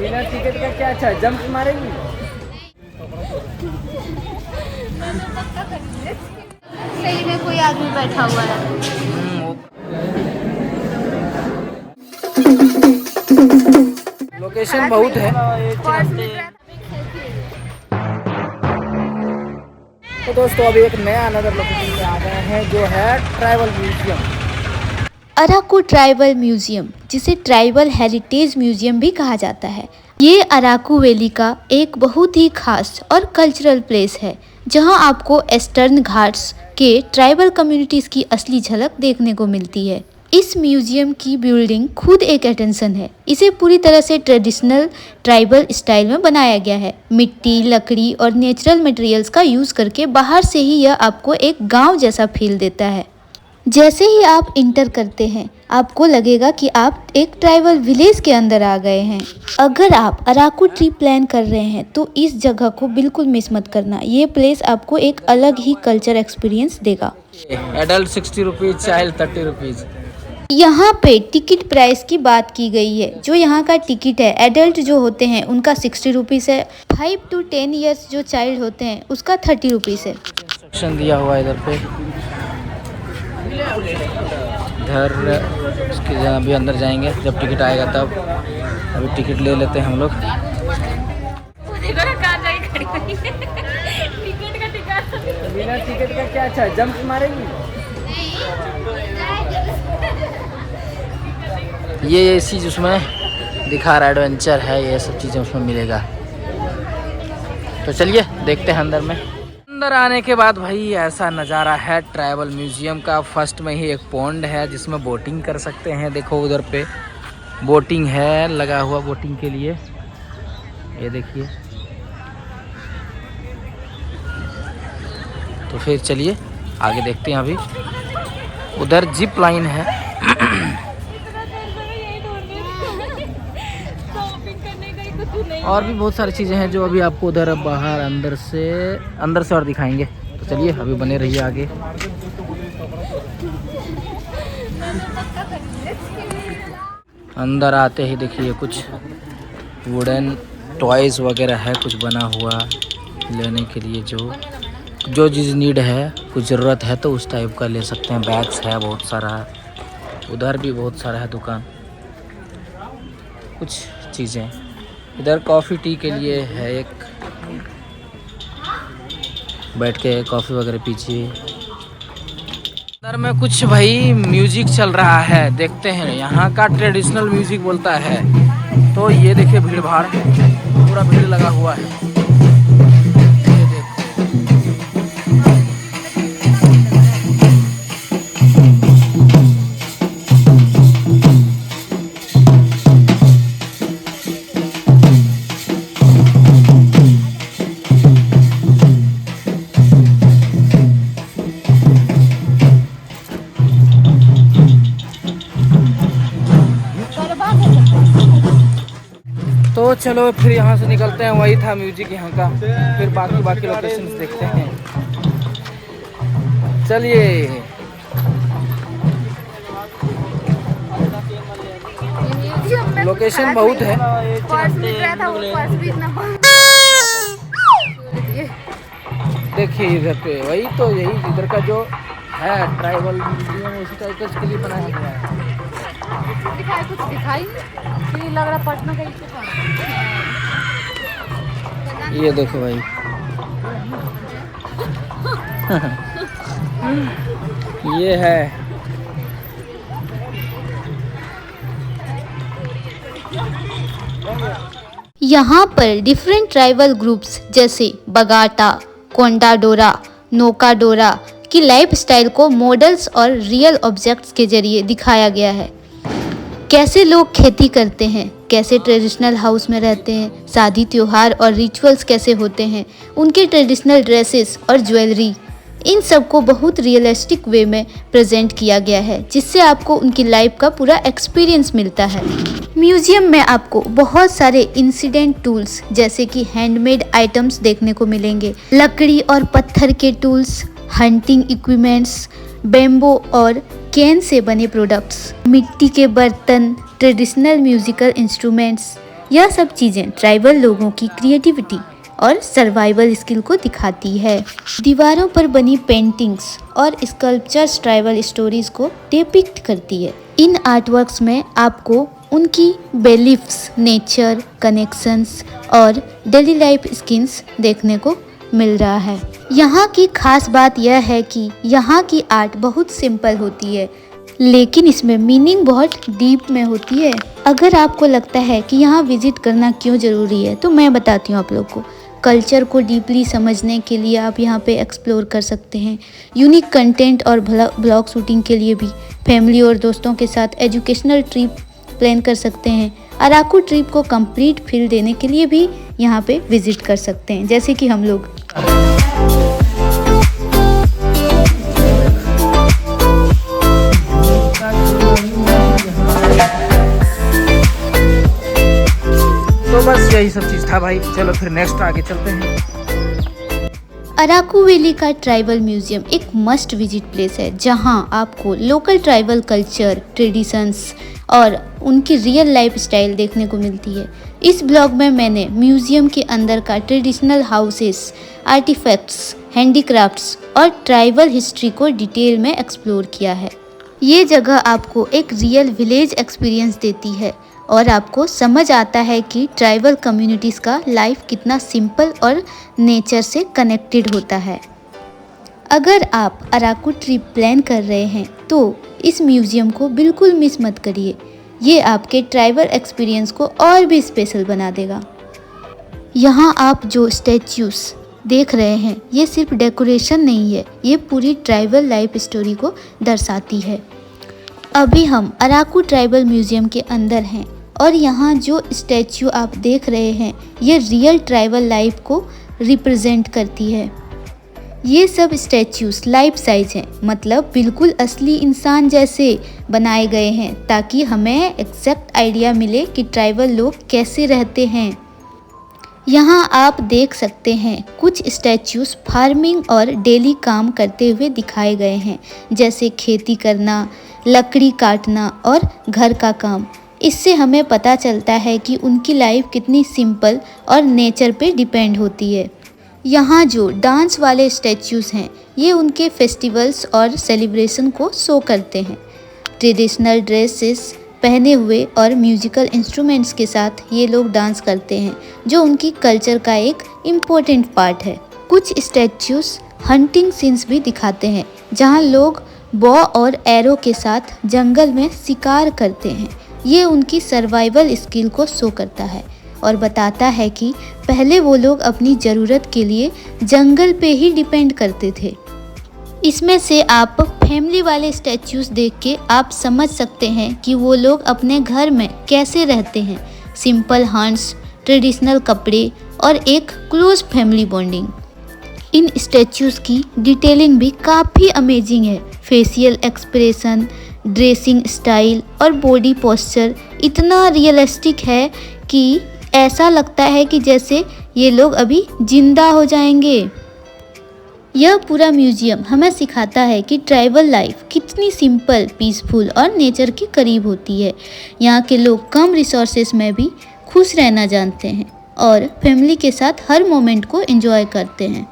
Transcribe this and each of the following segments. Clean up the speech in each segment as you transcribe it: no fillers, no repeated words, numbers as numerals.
बिना टिकट का क्या अच्छा जंप मारेंगी? सही में कोई आदमी बैठा हुआ है। लोकेशन बहुत है। तो दोस्तों अभी एक नया अनदर लोकेशन पे आ गए हैं जो है tribal museum. Araku tribal museum, जिसे ट्राइबल हेरिटेज म्यूजियम भी कहा जाता है, ये अराकू वैली का एक बहुत ही खास और कल्चरल प्लेस है, जहां आपको ईस्टर्न घाट्स के ट्राइबल कम्युनिटीज की असली झलक देखने को मिलती है। इस म्यूजियम की बिल्डिंग खुद एक अटेंशन है। इसे पूरी तरह से ट्रेडिशनल ट्राइबल स्टाइल में बनाया गया है। मिट्टी, लकड़ी और नेचुरल मटेरियल्स का यूज करके बाहर से ही यह आपको एक गांव जैसा फील देता है। जैसे ही आप इंटर करते हैं, आपको लगेगा कि आप एक ट्राइबल विलेज के अंदर आ गए हैं। अगर आप अराकू ट्रिप प्लान कर रहे हैं तो इस जगह को बिल्कुल मिस मत करना। ये प्लेस आपको एक अलग ही कल्चर एक्सपीरियंस देगा। Adult 60 rupees, child 30 rupees. यहाँ पे टिकट प्राइस की बात की गई है। जो यहाँ का टिकट है, एडल्ट जो होते हैं उनका 60 रुपीज़ है। 5 to 10 ईयर्स जो चाइल्ड होते हैं उसका 30 रुपीज़ है। सेक्शन दिया हुआ है इधर पे। इधर उसके अभी अंदर जाएंगे जब टिकट आएगा तब। अभी टिकट ले लेते हैं हम लोग। बिना टिकट का क्या अच्छा जंप मारेंगी? ये चीज़ उसमें दिखा रहा है, एडवेंचर है, ये सब चीज़ें उसमें मिलेगा। तो चलिए देखते हैं अंदर में। अंदर आने के बाद भाई ऐसा नज़ारा है ट्राइबल म्यूजियम का। फर्स्ट में ही एक पॉन्ड है जिसमें बोटिंग कर सकते हैं। देखो उधर पे बोटिंग है लगा हुआ, बोटिंग के लिए। ये देखिए। तो फिर चलिए आगे देखते हैं। अभी उधर जिप लाइन है। और भी बहुत सारी चीज़ें हैं जो अभी आपको उधर बाहर अंदर से और दिखाएंगे। तो चलिए अभी बने रहिए आगे। अंदर आते ही देखिए कुछ वुडन टॉयज़ वगैरह है, कुछ बना हुआ लेने के लिए। जो चीज़ नीड है, कुछ ज़रूरत है तो उस टाइप का ले सकते हैं। बैग्स है बहुत सारा। उधर भी बहुत सारा है दुकान, कुछ चीज़ें। इधर कॉफ़ी टी के लिए है, एक बैठ के कॉफ़ी वगैरह पीजिए। अंदर में कुछ भाई म्यूजिक चल रहा है, देखते हैं। यहाँ का ट्रेडिशनल म्यूजिक बोलता है। तो ये देखिए भीड़ भाड़, पूरा भीड़ लगा हुआ है। ये देखो। तो चलो फिर यहाँ से निकलते हैं। वही था म्यूजिक यहाँ का। फिर बाकी लोकेशंस देखते हैं। चलिए। लोकेशन बहुत है। देखिए इधर पे वही तो, यही इधर का जो है ट्राइबल म्यूजियम, उसी टाइप का इसके लिए बनाया गया है। कुछ दिखाई नहीं लग रहा पटना का। ये देखो भाई। ये है। यहाँ पर डिफरेंट ट्राइबल ग्रुप्स जैसे बगाटा, कोंडाडोरा, नोकाडोरा की लाइफ स्टाइल को मॉडल्स और रियल ऑब्जेक्ट्स के जरिए दिखाया गया है। कैसे लोग खेती करते हैं, कैसे ट्रेडिशनल हाउस में रहते हैं, शादी त्योहार और रिचुअल्स कैसे होते हैं, उनके ट्रेडिशनल ड्रेसेस और ज्वेलरी, इन सब को बहुत रियलिस्टिक वे में प्रेजेंट किया गया है, जिससे आपको उनकी लाइफ का पूरा एक्सपीरियंस मिलता है। म्यूजियम में आपको बहुत सारे इंसिडेंट टूल्स जैसे कि हैंडमेड आइटम्स देखने को मिलेंगे। लकड़ी और पत्थर के टूल्स, हंटिंग इक्विपमेंट्स, बेम्बो और कैन से बने प्रोडक्ट्स, मिट्टी के बर्तन, ट्रेडिशनल म्यूजिकल इंस्ट्रूमेंट्स, यह सब चीज़ें ट्राइबल लोगों की क्रिएटिविटी और सर्वाइवल स्किल को दिखाती है। दीवारों पर बनी पेंटिंग्स और स्कल्पचर्स ट्राइबल स्टोरीज को डिपिक्ट करती है। इन आर्टवर्क्स में आपको उनकी बिलीफ्स, नेचर, कनेक्शंस और डेली लाइफ स्किन्स देखने को मिल रहा है। यहाँ की खास बात यह है कि यहाँ की आर्ट बहुत सिंपल होती है, लेकिन इसमें मीनिंग बहुत डीप में होती है। अगर आपको लगता है कि यहाँ विजिट करना क्यों ज़रूरी है, तो मैं बताती हूँ आप लोग को। कल्चर को डीपली समझने के लिए आप यहाँ पे एक्सप्लोर कर सकते हैं। यूनिक कंटेंट और ब्लॉग शूटिंग के लिए भी फैमिली और दोस्तों के साथ एजुकेशनल ट्रिप प्लान कर सकते हैं। अराकू ट्रिप को कंप्लीट फील देने के लिए भी यहाँ पे विजिट कर सकते हैं, जैसे कि हम लोग। तो बस यही सब चीज था भाई। चलो फिर नेक्स्ट आगे चलते हैं। अराकू वैली का ट्राइबल म्यूजियम एक मस्ट विजिट प्लेस है, जहां आपको लोकल ट्राइबल कल्चर, ट्रेडिशंस और उनकी रियल लाइफ स्टाइल देखने को मिलती है। इस ब्लॉग में मैंने म्यूजियम के अंदर का ट्रेडिशनल हाउसेस, आर्टिफैक्ट्स, हैंडीक्राफ्ट्स और ट्राइबल हिस्ट्री को डिटेल में एक्सप्लोर किया है। ये जगह आपको एक रियल विलेज एक्सपीरियंस देती है और आपको समझ आता है कि ट्राइबल कम्युनिटीज़ का लाइफ कितना सिंपल और नेचर से कनेक्टेड होता है। अगर आप अराकू ट्रिप प्लान कर रहे हैं तो इस म्यूज़ियम को बिल्कुल मिस मत करिए। ये आपके ट्राइबल एक्सपीरियंस को और भी स्पेशल बना देगा। यहाँ आप जो स्टैच्यूज़ देख रहे हैं, ये सिर्फ डेकोरेशन नहीं है, ये पूरी ट्राइबल लाइफ स्टोरी को दर्शाती है। अभी हम अराकू ट्राइबल म्यूज़ियम के अंदर हैं और यहाँ जो स्टैच्यू आप देख रहे हैं, ये रियल ट्राइबल लाइफ को रिप्रेजेंट करती है। ये सब स्टैच्यूज़ लाइफ साइज हैं, मतलब बिल्कुल असली इंसान जैसे बनाए गए हैं, ताकि हमें एग्जैक्ट आइडिया मिले कि ट्राइबल लोग कैसे रहते हैं। यहाँ आप देख सकते हैं कुछ स्टैच्यूज़ फार्मिंग और डेली काम करते हुए दिखाए गए हैं, जैसे खेती करना, लकड़ी काटना और घर का काम। इससे हमें पता चलता है कि उनकी लाइफ कितनी सिंपल और नेचर पे डिपेंड होती है। यहाँ जो डांस वाले स्टैच्यूज़ हैं, ये उनके फेस्टिवल्स और सेलिब्रेशन को शो करते हैं। ट्रेडिशनल ड्रेसेस पहने हुए और म्यूजिकल इंस्ट्रूमेंट्स के साथ ये लोग डांस करते हैं, जो उनकी कल्चर का एक इम्पोर्टेंट पार्ट है। कुछ स्टैच्यूज़ हंटिंग सीन्स भी दिखाते हैं, जहाँ लोग बॉ और एरो के साथ जंगल में शिकार करते हैं। ये उनकी सर्वाइवल स्किल को शो करता है और बताता है कि पहले वो लोग अपनी ज़रूरत के लिए जंगल पे ही डिपेंड करते थे। इसमें से आप फैमिली वाले स्टैच्यूज़ देख के आप समझ सकते हैं कि वो लोग अपने घर में कैसे रहते हैं। सिंपल हंट्स, ट्रेडिशनल कपड़े और एक क्लोज फैमिली बॉन्डिंग। इन स्टैच्यूज़ की डिटेलिंग भी काफ़ी अमेजिंग है। फेशियल एक्सप्रेशन, ड्रेसिंग स्टाइल और बॉडी पोस्चर इतना रियलिस्टिक है कि ऐसा लगता है कि जैसे ये लोग अभी जिंदा हो जाएंगे। यह पूरा म्यूजियम हमें सिखाता है कि ट्राइबल लाइफ कितनी सिंपल, पीसफुल और नेचर के करीब होती है। यहाँ के लोग कम रिसोर्सेस में भी खुश रहना जानते हैं और फैमिली के साथ हर मोमेंट को एंजॉय करते हैं।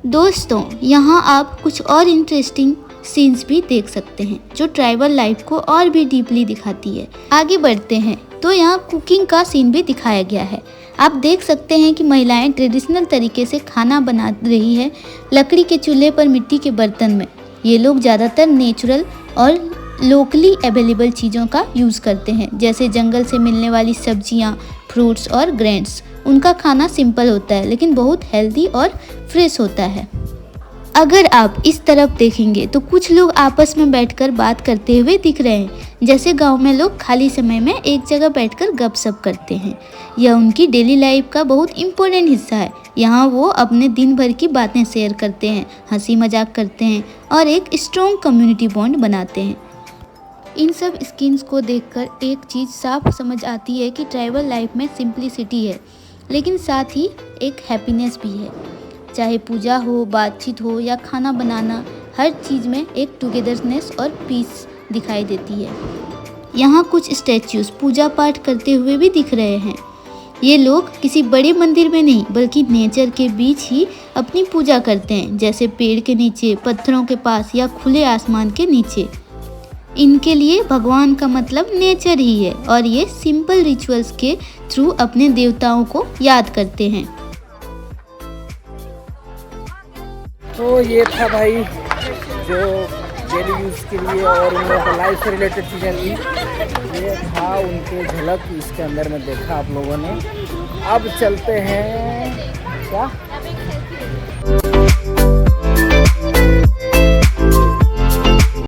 दोस्तों, यहाँ आप कुछ और इंटरेस्टिंग सीन्स भी देख सकते हैं, जो ट्राइबल लाइफ को और भी डीपली दिखाती है। आगे बढ़ते हैं तो यहाँ कुकिंग का सीन भी दिखाया गया है। आप देख सकते हैं कि महिलाएं ट्रेडिशनल तरीके से खाना बना रही है, लकड़ी के चूल्हे पर मिट्टी के बर्तन में। ये लोग ज़्यादातर नेचुरल और लोकली अवेलेबल चीज़ों का यूज़ करते हैं, जैसे जंगल से मिलने वाली सब्जियाँ, फ्रूट्स और ग्रेन्स। उनका खाना सिंपल होता है लेकिन बहुत हेल्दी और फ्रेश होता है। अगर आप इस तरफ देखेंगे तो कुछ लोग आपस में बैठकर बात करते हुए दिख रहे हैं, जैसे गांव में लोग खाली समय में एक जगह बैठकर गपशप करते हैं। यह उनकी डेली लाइफ का बहुत इम्पोर्टेंट हिस्सा है। यहाँ वो अपने दिन भर की बातें शेयर करते हैं, हंसी मजाक करते हैं और एक स्ट्रॉन्ग कम्युनिटी बॉन्ड बनाते हैं। इन सब स्किन्स को देखकर एक चीज़ साफ समझ आती है कि ट्राइबल लाइफ में सिंप्लिसिटी है, लेकिन साथ ही एक हैप्पीनेस भी है। चाहे पूजा हो, बातचीत हो या खाना बनाना, हर चीज़ में एक टुगेदरनेस और पीस दिखाई देती है। यहाँ कुछ स्टैच्यूज पूजा पाठ करते हुए भी दिख रहे हैं। ये लोग किसी बड़े मंदिर में नहीं बल्कि नेचर के बीच ही अपनी पूजा करते हैं, जैसे पेड़ के नीचे, पत्थरों के पास या खुले आसमान के नीचे। इनके लिए भगवान का मतलब नेचर ही है और ये सिंपल रिचुअल्स के थ्रू अपने देवताओं को याद करते हैं। तो ये था भाई जो डेली यूज़ के लिए और उन लोगों को लाइफ से रिलेटेड चीज़ें थी, ये था उनके झलक इसके अंदर में देखा आप लोगों ने। अब चलते हैं क्या